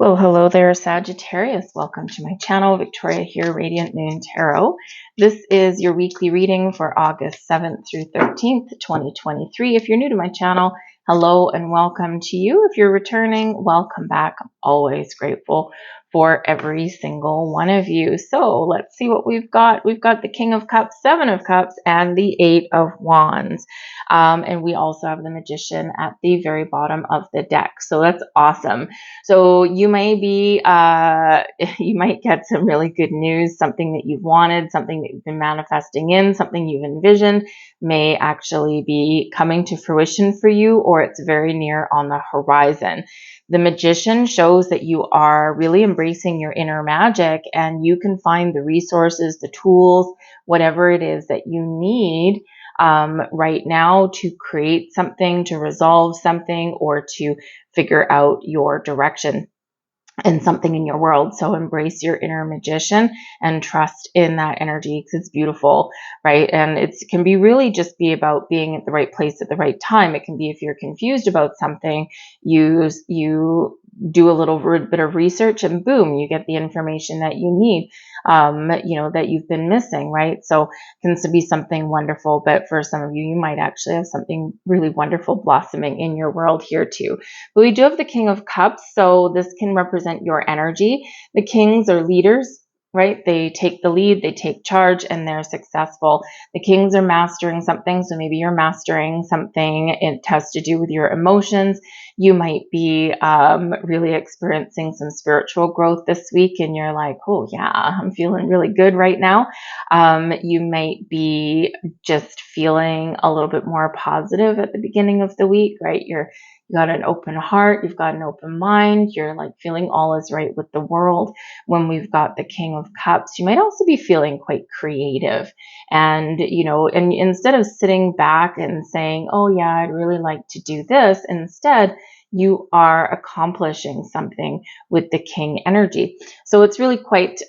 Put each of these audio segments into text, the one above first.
Well, hello there, Sagittarius. Welcome to my channel. Victoria here, Radiant Moon Tarot. This is your weekly reading for August 7th through 13th, 2023. If you're new to my channel, hello and welcome to you. If you're returning, welcome back. I'm always grateful for every single one of you. So let's see what we've got. We've got the King of Cups, Seven of Cups, and the Eight of Wands. And we also have the Magician at the very bottom of the deck. So that's awesome. So you may be, you might get some really good news, something that you've wanted, something that you've been manifesting in, something you've envisioned may actually be coming to fruition for you, or it's very near on the horizon. The Magician shows that you are really embracing your inner magic and you can find the resources, the tools, whatever it is that you need right now to create something, to resolve something, or to figure out your direction and something in your world. So embrace your inner magician and trust in that energy because it's beautiful, right? And it can be really just be about being at the right place at the right time. It can be if you're confused about something, you do a little bit of research and boom, you get the information that you need, that you've been missing, right? So it can be something wonderful, but for some of you, you might actually have something really wonderful blossoming in your world here too. But we do have the King of Cups, so this can represent your energy. The kings are leaders, right? They take the lead, they take charge, and they're successful. The kings are mastering something, so maybe you're mastering something. It has to do with your emotions. You might be really experiencing some spiritual growth this week, and you're like, oh yeah, I'm feeling really good right now. You might be just feeling a little bit more positive at the beginning of the week, right? You got an open heart, you've got an open mind, you're like feeling all is right with the world. When we've got the King of Cups, you might also be feeling quite creative. And, and instead of sitting back and saying, oh yeah, I'd really like to do this, instead, you are accomplishing something with the King energy. So it's really quite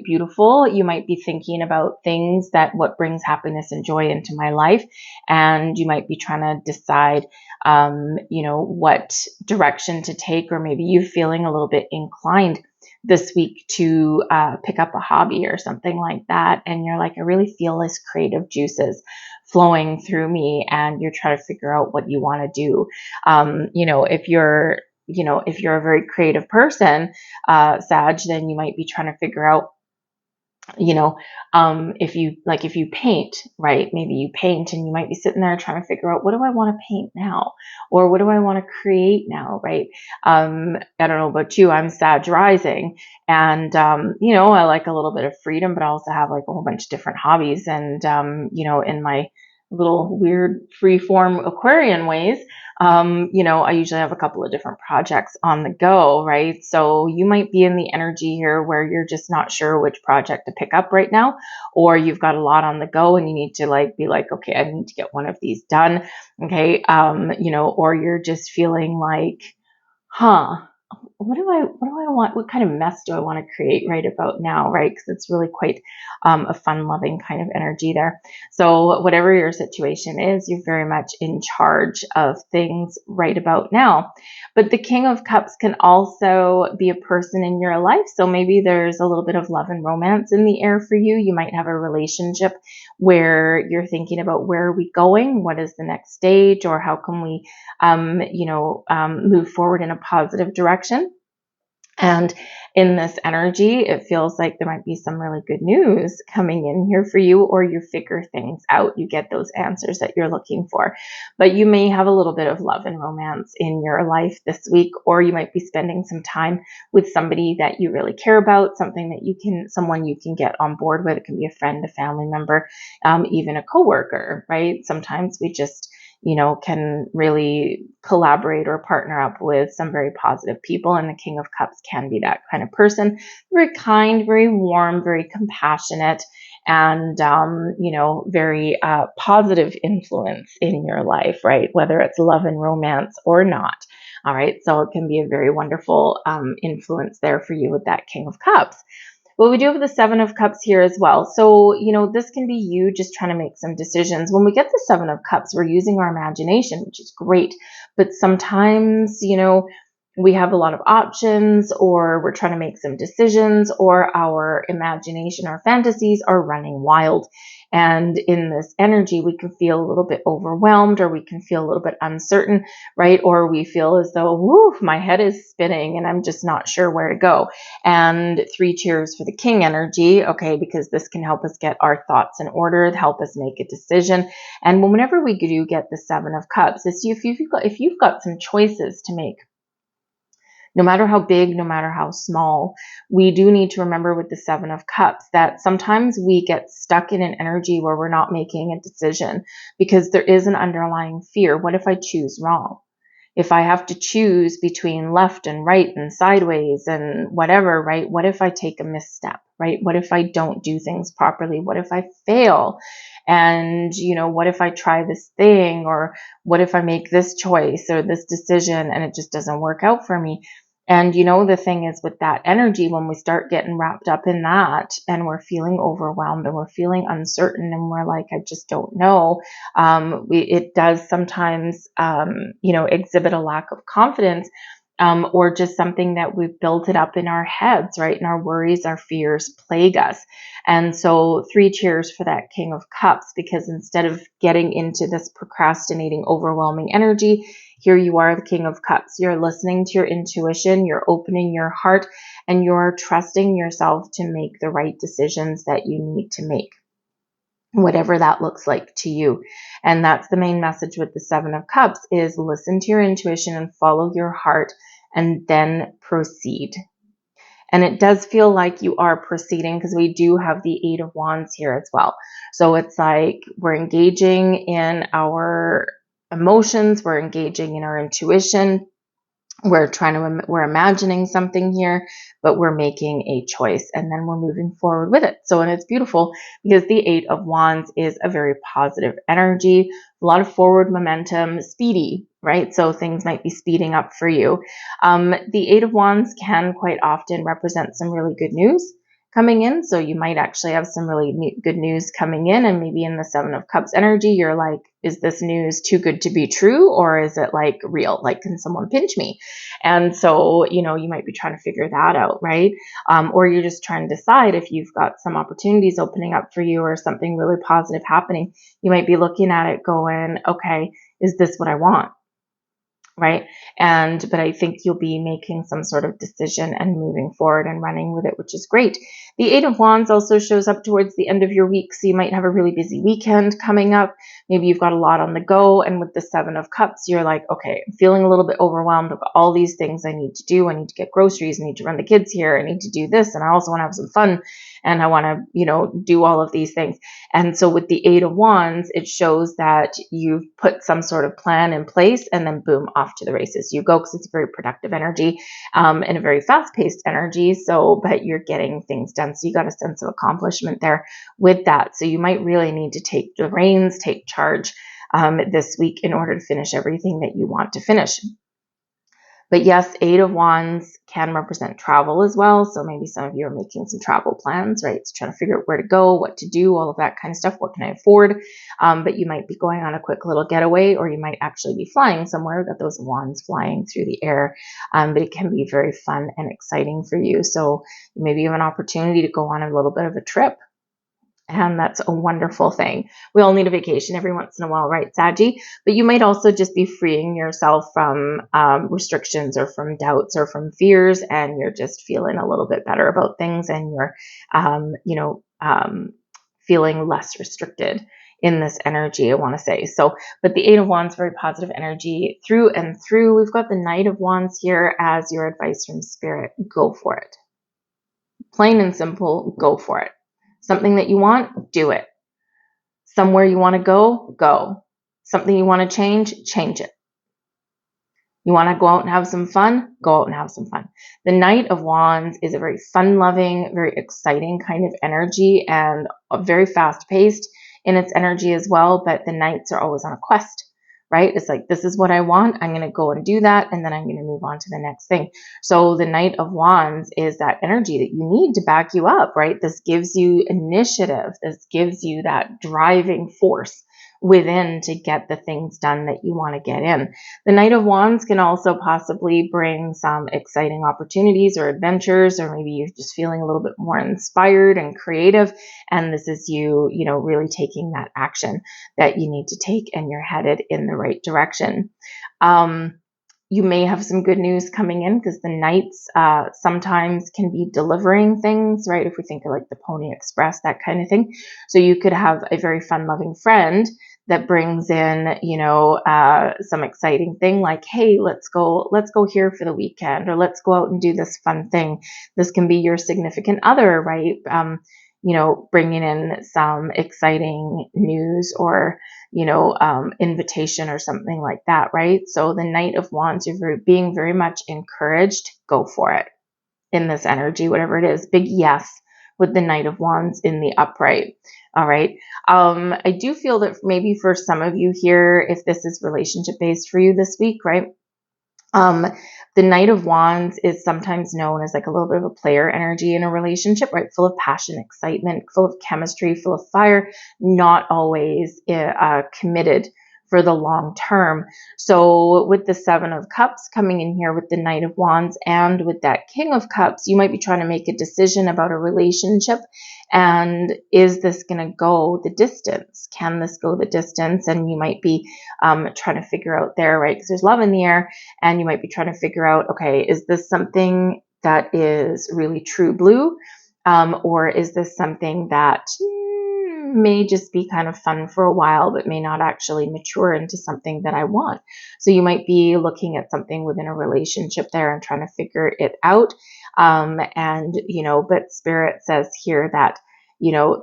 beautiful. You might be thinking about things what brings happiness and joy into my life. And you might be trying to decide, what direction to take, or maybe you feeling a little bit inclined this week to pick up a hobby or something like that. And you're like, I really feel this creative juices flowing through me, and you're trying to figure out what you want to do. If you're a very creative person, Sag, then you might be trying to figure out, if you paint, right? Maybe you paint and you might be sitting there trying to figure out, what do I want to paint now? Or what do I want to create now, right? I don't know about you, I'm Sag rising, and, I like a little bit of freedom, but I also have like a whole bunch of different hobbies. And, in my little weird free form Aquarian ways, I usually have a couple of different projects on the go, right? So you might be in the energy here where you're just not sure which project to pick up right now, or you've got a lot on the go and you need to be like, okay, I need to get one of these done. Okay. Or you're just feeling like, what do I want? What kind of mess do I want to create right about now, right? Because it's really quite a fun-loving kind of energy there. So whatever your situation is, you're very much in charge of things right about now. But the King of Cups can also be a person in your life. So maybe there's a little bit of love and romance in the air for you. You might have a relationship where you're thinking about, where are we going? What is the next stage? Or how can we, move forward in a positive direction? And in this energy, it feels like there might be some really good news coming in here for you, or you figure things out, you get those answers that you're looking for. But you may have a little bit of love and romance in your life this week, or you might be spending some time with somebody that you really care about, someone you can get on board with. It can be a friend, a family member, even a coworker, right? Sometimes we just can really collaborate or partner up with some very positive people. And the King of Cups can be that kind of person. Very kind, very warm, very compassionate, and, very positive influence in your life, right? Whether it's love and romance or not. All right. So it can be a very wonderful influence there for you with that King of Cups. Well, we do have the Seven of Cups here as well. So, this can be you just trying to make some decisions. When we get the Seven of Cups, we're using our imagination, which is great. But sometimes, we have a lot of options, or we're trying to make some decisions, or our imagination, our fantasies are running wild. And in this energy, we can feel a little bit overwhelmed, or we can feel a little bit uncertain, right? Or we feel as though, whoo, my head is spinning and I'm just not sure where to go. And 3 cheers for the king energy, okay, because this can help us get our thoughts in order, help us make a decision. And whenever we do get the 7 of cups, if you've got some choices to make, no matter how big, no matter how small, we do need to remember with the 7 of cups that sometimes we get stuck in an energy where we're not making a decision because there is an underlying fear. What if I choose wrong? If I have to choose between left and right and sideways and whatever, right? What if I take a misstep, right? What if I don't do things properly? What if I fail? And, what if I try this thing, or what if I make this choice or this decision and it just doesn't work out for me? And, the thing is with that energy, when we start getting wrapped up in that and we're feeling overwhelmed and we're feeling uncertain and we're like, I just don't know. It does sometimes, exhibit a lack of confidence, or just something that we've built it up in our heads, right? And our worries, our fears plague us. And so 3 cheers for that King of Cups, because instead of getting into this procrastinating, overwhelming energy, here you are, the King of Cups. You're listening to your intuition, you're opening your heart, and you're trusting yourself to make the right decisions that you need to make, whatever that looks like to you. And that's the main message with the 7 of Cups, is listen to your intuition and follow your heart and then proceed. And it does feel like you are proceeding because we do have the 8 of Wands here as well. So it's like we're engaging in our emotions, we're engaging in our intuition, we're imagining something here, but we're making a choice and then we're moving forward with it. So, and it's beautiful because the 8 of Wands is a very positive energy, a lot of forward momentum, speedy, right? So things might be speeding up for you. The 8 of Wands can quite often represent some really good news coming in. So you might actually have some really good news coming in, and maybe in the 7 of Cups energy, you're like, is this news too good to be true? Or is it like real? Like, can someone pinch me? And so, you might be trying to figure that out, right? Or you're just trying to decide if you've got some opportunities opening up for you or something really positive happening. You might be looking at it going, okay, is this what I want? Right? But I think you'll be making some sort of decision and moving forward and running with it, which is great. The 8 of Wands also shows up towards the end of your week. So you might have a really busy weekend coming up. Maybe you've got a lot on the go. And with the 7 of Cups, you're like, okay, I'm feeling a little bit overwhelmed. I've got all these things I need to do. I need to get groceries. I need to run the kids here. I need to do this. And I also want to have some fun. And I want to, do all of these things. And so with the 8 of Wands, it shows that you've put some sort of plan in place and then boom, off to the races you go, because it's a very productive energy and a very fast-paced energy. But you're getting things done. So you got a sense of accomplishment there with that. So you might really need to take the reins, take charge this week in order to finish everything that you want to finish. But yes, 8 of Wands can represent travel as well. So maybe some of you are making some travel plans, right? So trying to figure out where to go, what to do, all of that kind of stuff. What can I afford? But you might be going on a quick little getaway, or you might actually be flying somewhere. Got those wands flying through the air. But it can be very fun and exciting for you. So maybe you have an opportunity to go on a little bit of a trip. And that's a wonderful thing. We all need a vacation every once in a while, right, Saggy? But you might also just be freeing yourself from restrictions or from doubts or from fears, and you're just feeling a little bit better about things, and you're, feeling less restricted in this energy, I want to say. So, but the 8 of Wands, very positive energy through and through. We've got the Knight of Wands here as your advice from Spirit. Go for it. Plain and simple, go for it. Something that you want, do it. Somewhere you want to go, go. Something you want to change it. You want to go out and have some fun? Go out and have some fun. The Knight of Wands is a very fun-loving, very exciting kind of energy, and very fast-paced in its energy as well, but the Knights are always on a quest, right? It's like, this is what I want. I'm going to go and do that, and then I'm going to move on to the next thing. So the Knight of Wands is that energy that you need to back you up, right? This gives you initiative. This gives you that driving force, within to get the things done that you want to get in. The Knight of Wands can also possibly bring some exciting opportunities or adventures, or maybe you're just feeling a little bit more inspired and creative, and this is you, really taking that action that you need to take, and you're headed in the right direction. You may have some good news coming in, because the Knights sometimes can be delivering things, right? If we think of like the Pony Express, that kind of thing. So you could have a very fun-loving friend that brings in, some exciting thing like, hey, let's go here for the weekend, or let's go out and do this fun thing. This can be your significant other, right? Bringing in some exciting news, or invitation or something like that, right? So the Knight of Wands, you're being very much encouraged. Go for it in this energy, whatever it is. Big yes with the Knight of Wands in the upright. All right. I do feel that maybe for some of you here, if this is relationship based for you this week, right? The Knight of Wands is sometimes known as like a little bit of a player energy in a relationship, right? Full of passion, excitement, full of chemistry, full of fire, not always committed for the long term. So with the Seven of Cups coming in here with the Knight of Wands and with that King of Cups, you might be trying to make a decision about a relationship. And is this going to go the distance? Can this go the distance? And you might be trying to figure out there, right? Because there's love in the air, and you might be trying to figure out, okay, is this something that is really true blue? Or is this something that may just be kind of fun for a while, but may not actually mature into something that I want? So you might be looking at something within a relationship there and trying to figure it out. But Spirit says here that,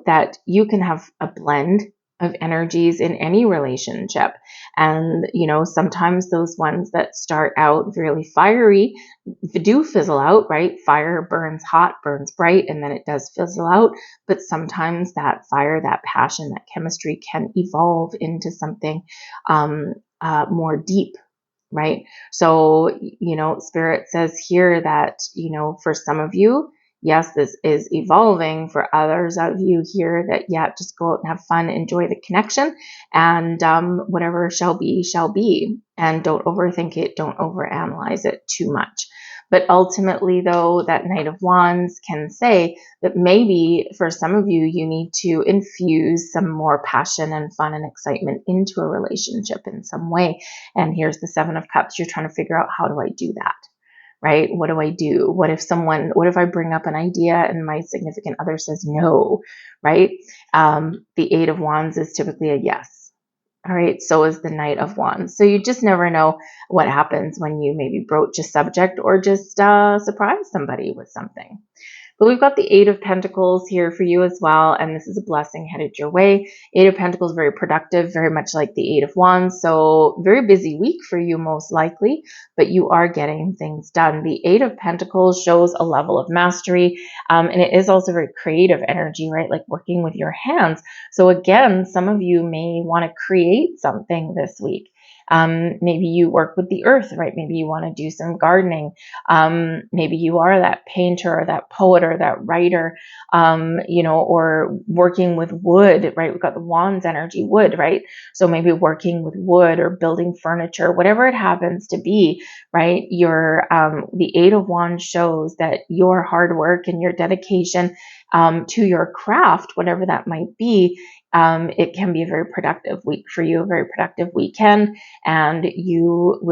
that you can have a blend of energies in any relationship. And, sometimes those ones that start out really fiery do fizzle out, right? Fire burns hot, burns bright, and then it does fizzle out. But sometimes that fire, that passion, that chemistry can evolve into something more deep, right? So, Spirit says here that, for some of you, yes, this is evolving. For others of you here, that, yeah, just go out and have fun, enjoy the connection, and whatever shall be, shall be. And don't overthink it, don't overanalyze it too much. But ultimately, though, that Knight of Wands can say that maybe for some of you, you need to infuse some more passion and fun and excitement into a relationship in some way. And here's the Seven of Cups. You're trying to figure out, how do I do that? Right? What do I do? What if I bring up an idea and my significant other says no, right? The Eight of Wands is typically a yes. All right, so is the Knight of Wands. So you just never know what happens when you maybe broach a subject or just surprise somebody with something. But we've got the Eight of Pentacles here for you as well, and this is a blessing headed your way. Eight of Pentacles, very productive, very much like the Eight of Wands. So very busy week for you most likely, but you are getting things done. The Eight of Pentacles shows a level of mastery, and it is also very creative energy, right? Like working with your hands. So again, some of you may want to create something this week. Maybe you work with the earth, right? Maybe you want to do some gardening. Maybe you are that painter or that poet or that writer, or working with wood, right? We've got the Wands energy, wood, right? So maybe working with wood or building furniture, whatever it happens to be, right? The Eight of Wands shows that your hard work and your dedication to your craft, whatever that might be, it can be a very productive week for you, a very productive weekend, and you'll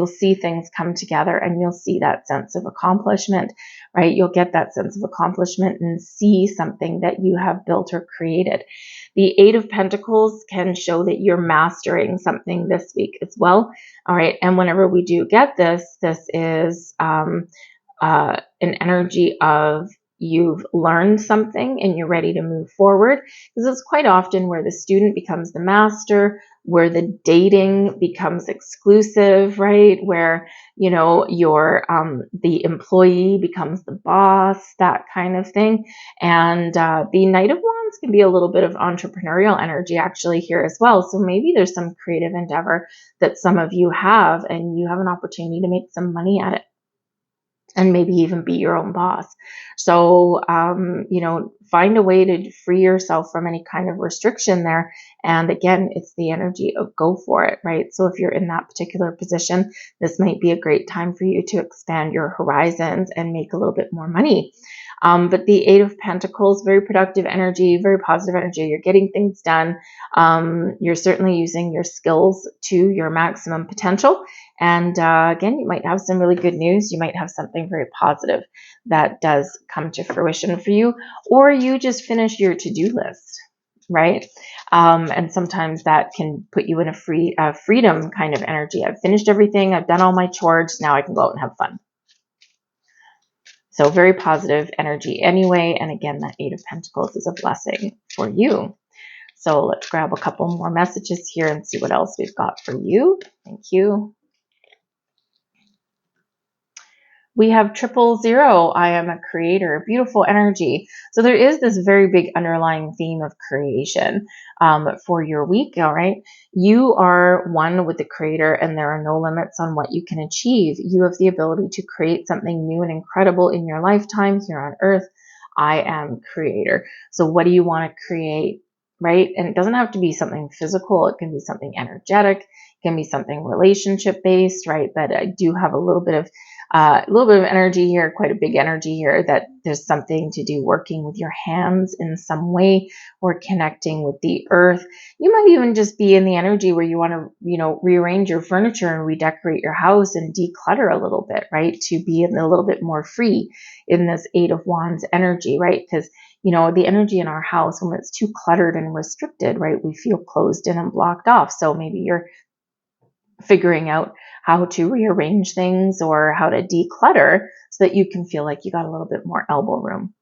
see things come together, and you'll see that sense of accomplishment, right? You'll get that sense of accomplishment and see something that you have built or created. The Eight of Pentacles can show that you're mastering something this week as well. All right. And whenever we do get this is an energy of you've learned something and you're ready to move forward, because it's quite often where the student becomes the master, where the dating becomes exclusive, right? Where, the employee becomes the boss, that kind of thing. And the Knight of Wands can be a little bit of entrepreneurial energy actually here as well. So maybe there's some creative endeavor that some of you have, and you have an opportunity to make some money at it. and maybe even be your own boss. So, find a way to free yourself from any kind of restriction there. And again, it's the energy of go for it, right? So if you're in that particular position, this might be a great time for you to expand your horizons and make a little bit more money. But the Eight of Pentacles, very productive energy, very positive energy. You're getting things done. You're certainly using your skills to your maximum potential. And again, you might have some really good news. You might have something very positive that does come to fruition for you, or you just finish your to-do list, right? And sometimes that can put you in a freedom kind of energy. I've finished everything. I've done all my chores. Now I can go out and have fun. So very positive energy anyway. And again, that Eight of Pentacles is a blessing for you. So let's grab a couple more messages here and see what else we've got for you. Thank you. We have 000. I am a creator. Beautiful energy. So there is this very big underlying theme of creation for your week. All right. You are one with the creator, and there are no limits on what you can achieve. You have the ability to create something new and incredible in your lifetime here on earth. I am creator. So what do you want to create? Right. And it doesn't have to be something physical. It can be something energetic. It can be something relationship based. Right. But I do have a little bit of energy here, quite a big energy here, that there's something to do working with your hands in some way or connecting with the earth. You might even just be in the energy where you want to, rearrange your furniture and redecorate your house and declutter a little bit, right? To be a little bit more free in this Eight of Wands energy, right? Because, the energy in our house, when it's too cluttered and restricted, right, we feel closed in and blocked off. So maybe you're figuring out how to rearrange things or how to declutter so that you can feel like you got a little bit more elbow room.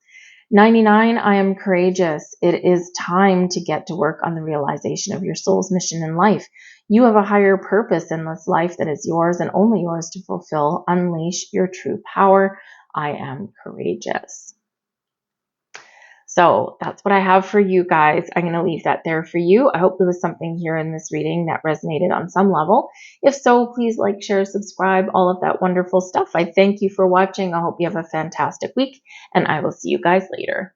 99, I am courageous. It is time to get to work on the realization of your soul's mission in life. You have a higher purpose in this life that is yours and only yours to fulfill. Unleash your true power. I am courageous. So that's what I have for you guys. I'm going to leave that there for you. I hope there was something here in this reading that resonated on some level. If so, please like, share, subscribe, all of that wonderful stuff. I thank you for watching. I hope you have a fantastic week, and I will see you guys later.